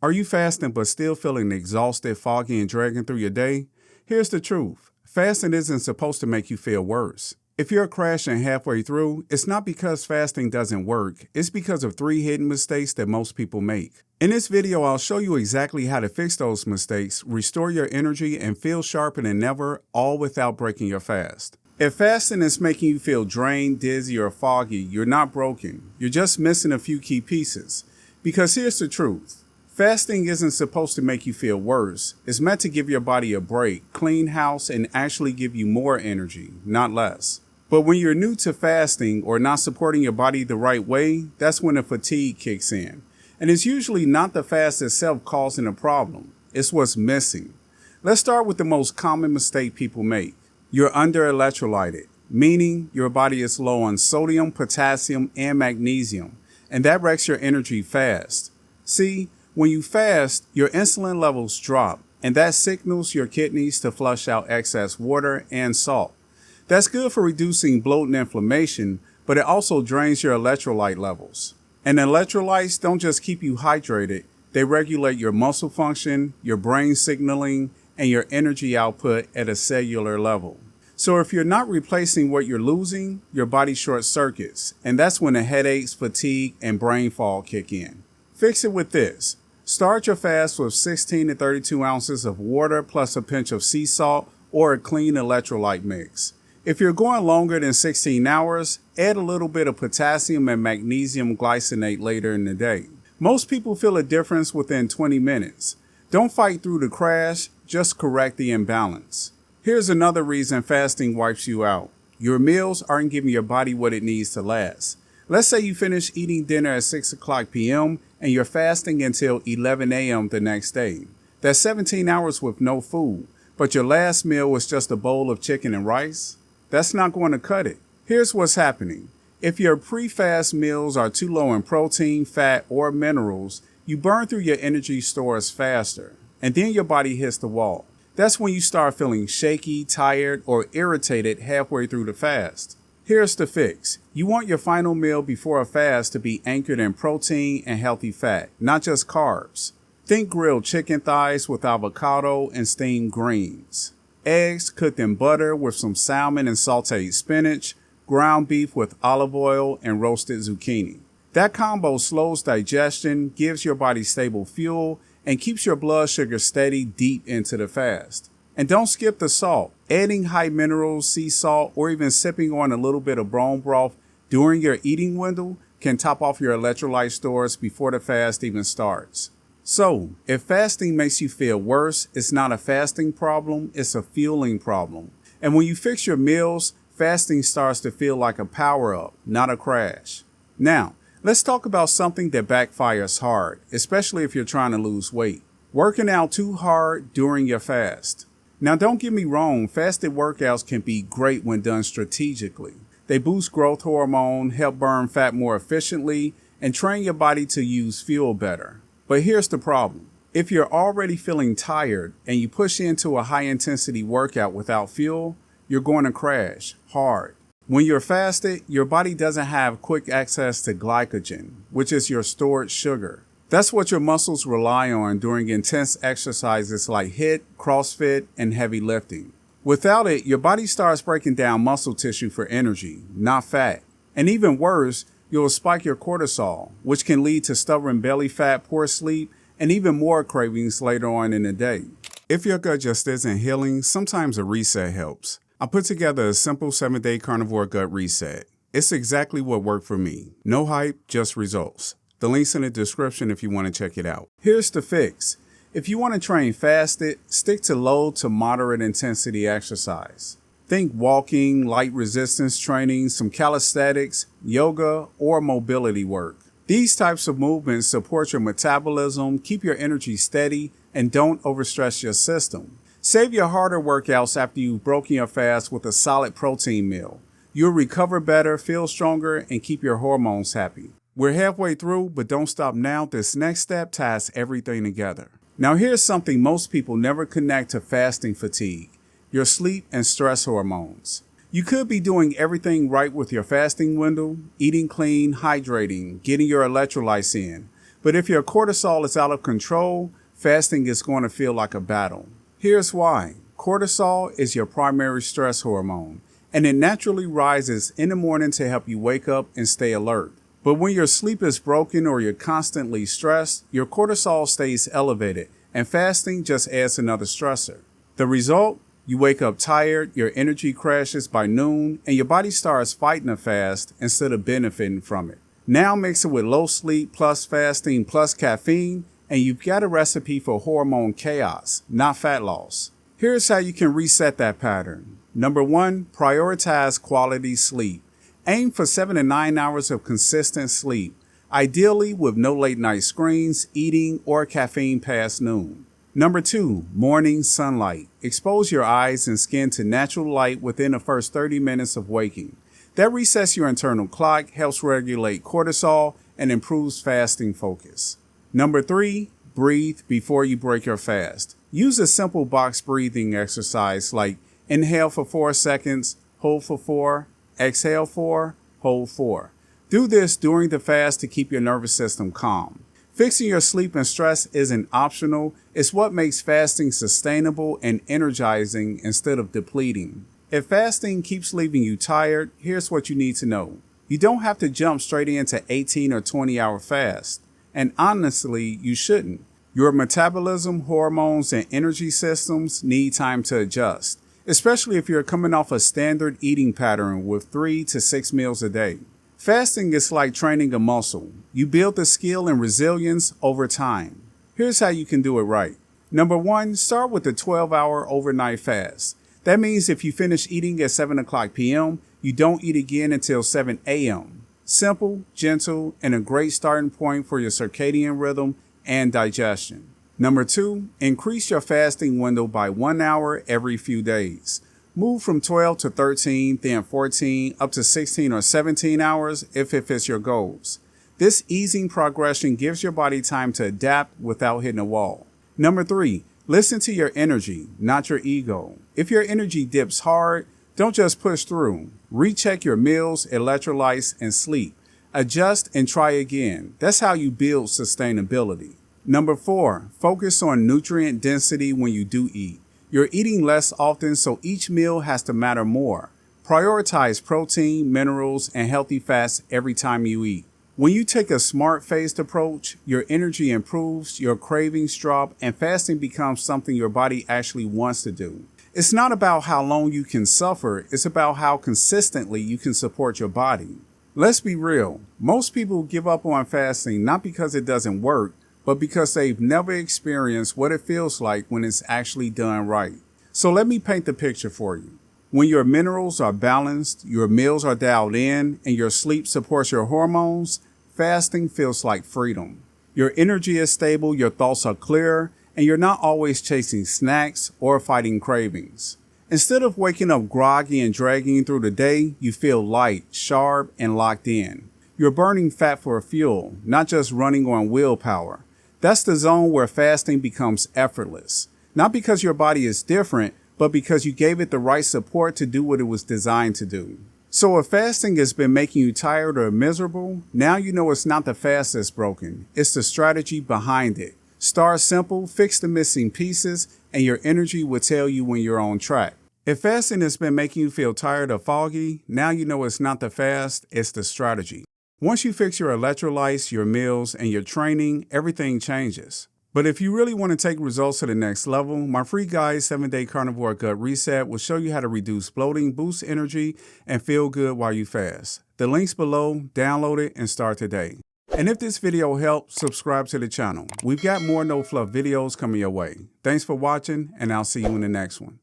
Are you fasting but still feeling exhausted, foggy, and dragging through your day? Here's the truth. Fasting isn't supposed to make you feel worse. If you're crashing halfway through, it's not because fasting doesn't work, it's because of 3 hidden mistakes that most people make. In this video, I'll show you exactly how to fix those mistakes, restore your energy, and feel sharper than ever, all without breaking your fast. If fasting is making you feel drained, dizzy, or foggy, you're not broken. You're just missing a few key pieces. Because here's the truth. Fasting isn't supposed to make you feel worse. It's meant to give your body a break, clean house, and actually give you more energy, not less. But when you're new to fasting or not supporting your body the right way, that's when the fatigue kicks in. And it's usually not the fast itself causing a problem. It's what's missing. Let's start with the most common mistake people make. You're under-electrolyted, meaning your body is low on sodium, potassium, and magnesium, and that wrecks your energy fast. See, when you fast, your insulin levels drop, and that signals your kidneys to flush out excess water and salt. That's good for reducing bloat and inflammation, but it also drains your electrolyte levels. And electrolytes don't just keep you hydrated, they regulate your muscle function, your brain signaling, and your energy output at a cellular level. So if you're not replacing what you're losing, your body short circuits, and that's when the headaches, fatigue, and brain fog kick in. Fix it with this. Start your fast with 16 to 32 ounces of water plus a pinch of sea salt or a clean electrolyte mix. If you're going longer than 16 hours, add a little bit of potassium and magnesium glycinate later in the day. Most people feel a difference within 20 minutes. Don't fight through the crash, just correct the imbalance. Here's another reason fasting wipes you out. Your meals aren't giving your body what it needs to last. Let's say you finish eating dinner at 6 o'clock p.m. and you're fasting until 11 a.m. the next day. That's 17 hours with no food, but your last meal was just a bowl of chicken and rice? That's not going to cut it. Here's what's happening. If your pre-fast meals are too low in protein, fat, or minerals, you burn through your energy stores faster, and then your body hits the wall. That's when you start feeling shaky, tired, or irritated halfway through the fast. Here's the fix. You want your final meal before a fast to be anchored in protein and healthy fat, not just carbs. Think grilled chicken thighs with avocado and steamed greens. Eggs cooked in butter with some salmon and sauteed spinach, ground beef with olive oil and roasted zucchini. That combo slows digestion, gives your body stable fuel, and keeps your blood sugar steady deep into the fast. And don't skip the salt. Adding high minerals, sea salt, or even sipping on a little bit of bone broth during your eating window can top off your electrolyte stores before the fast even starts. So, if fasting makes you feel worse, it's not a fasting problem, it's a fueling problem. And when you fix your meals, fasting starts to feel like a power-up, not a crash. Now, let's talk about something that backfires hard, especially if you're trying to lose weight. Working out too hard during your fast. Now, don't get me wrong, fasted workouts can be great when done strategically. They boost growth hormone, help burn fat more efficiently, and train your body to use fuel better. But here's the problem. If you're already feeling tired and you push into a high-intensity workout without fuel, you're going to crash hard. When you're fasted, your body doesn't have quick access to glycogen, which is your stored sugar. That's what your muscles rely on during intense exercises like HIIT, CrossFit, and heavy lifting. Without it, your body starts breaking down muscle tissue for energy, not fat. And even worse, you'll spike your cortisol, which can lead to stubborn belly fat, poor sleep, and even more cravings later on in the day. If your gut just isn't healing, sometimes a reset helps. I put together a simple 7-day carnivore gut reset. It's exactly what worked for me. No hype, just results. The link's in the description if you want to check it out. Here's the fix. If you want to train fasted, stick to low to moderate intensity exercise. Think walking, light resistance training, some calisthenics, yoga, or mobility work. These types of movements support your metabolism, keep your energy steady, and don't overstress your system. Save your harder workouts after you've broken your fast with a solid protein meal. You'll recover better, feel stronger, and keep your hormones happy. We're halfway through, but don't stop now. This next step ties everything together. Now here's something most people never connect to fasting fatigue. Your sleep and stress hormones. You could be doing everything right with your fasting window, eating clean, hydrating, getting your electrolytes in, But if your cortisol is out of control, fasting is going to feel like a battle. Here's why. Cortisol is your primary stress hormone, and it naturally rises in the morning to help you wake up and stay alert. But when your sleep is broken or you're constantly stressed, your cortisol stays elevated, and fasting just adds another stressor. The result? You wake up tired, your energy crashes by noon, and your body starts fighting a fast instead of benefiting from it. Now mix it with low sleep plus fasting plus caffeine, and you've got a recipe for hormone chaos, not fat loss. Here's how you can reset that pattern. Number 1, prioritize quality sleep. Aim for 7 to 9 hours of consistent sleep, ideally with no late night screens, eating, or caffeine past noon. Number 2, morning sunlight. Expose your eyes and skin to natural light within the first 30 minutes of waking. That resets your internal clock, helps regulate cortisol, and improves fasting focus. Number 3, breathe before you break your fast. Use a simple box breathing exercise like inhale for 4 seconds, hold for 4, exhale 4, hold 4. Do this during the fast to keep your nervous system calm. Fixing your sleep and stress isn't optional. It's what makes fasting sustainable and energizing instead of depleting. If fasting keeps leaving you tired, here's what you need to know. You don't have to jump straight into 18 or 20-hour fast. And honestly, you shouldn't. Your metabolism, hormones, and energy systems need time to adjust, especially if you're coming off a standard eating pattern with 3 to 6 meals a day. Fasting is like training a muscle. You build the skill and resilience over time. Here's how you can do it right. Number 1, start with a 12-hour overnight fast. That means if you finish eating at 7 o'clock p.m., you don't eat again until 7 a.m. Simple, gentle, and a great starting point for your circadian rhythm and digestion. Number 2, increase your fasting window by 1 hour every few days. Move from 12 to 13, then 14, up to 16 or 17 hours if it fits your goals. This easing progression gives your body time to adapt without hitting a wall. Number 3, listen to your energy, not your ego. If your energy dips hard, don't just push through. Recheck your meals, electrolytes, and sleep. Adjust and try again. That's how you build sustainability. Number 4, focus on nutrient density when you do eat. You're eating less often, so each meal has to matter more. Prioritize protein, minerals, and healthy fats every time you eat. When you take a smart-phased approach, your energy improves, your cravings drop, and fasting becomes something your body actually wants to do. It's not about how long you can suffer, it's about how consistently you can support your body. Let's be real, most people give up on fasting not because it doesn't work, but because they've never experienced what it feels like when it's actually done right. So let me paint the picture for you. When your minerals are balanced, your meals are dialed in, and your sleep supports your hormones, fasting feels like freedom. Your energy is stable, your thoughts are clear, and you're not always chasing snacks or fighting cravings. Instead of waking up groggy and dragging through the day, you feel light, sharp, and locked in. You're burning fat for fuel, not just running on willpower. That's the zone where fasting becomes effortless. Not because your body is different, but because you gave it the right support to do what it was designed to do. So if fasting has been making you tired or miserable, now you know it's not the fast that's broken. It's the strategy behind it. Start simple, fix the missing pieces, and your energy will tell you when you're on track. If fasting has been making you feel tired or foggy, now you know it's not the fast, it's the strategy. Once you fix your electrolytes, your meals, and your training, everything changes. But if you really want to take results to the next level, my free guide, 7-Day Carnivore Gut Reset, will show you how to reduce bloating, boost energy, and feel good while you fast. The link's below, download it, and start today. And if this video helped, subscribe to the channel. We've got more no-fluff videos coming your way. Thanks for watching, and I'll see you in the next one.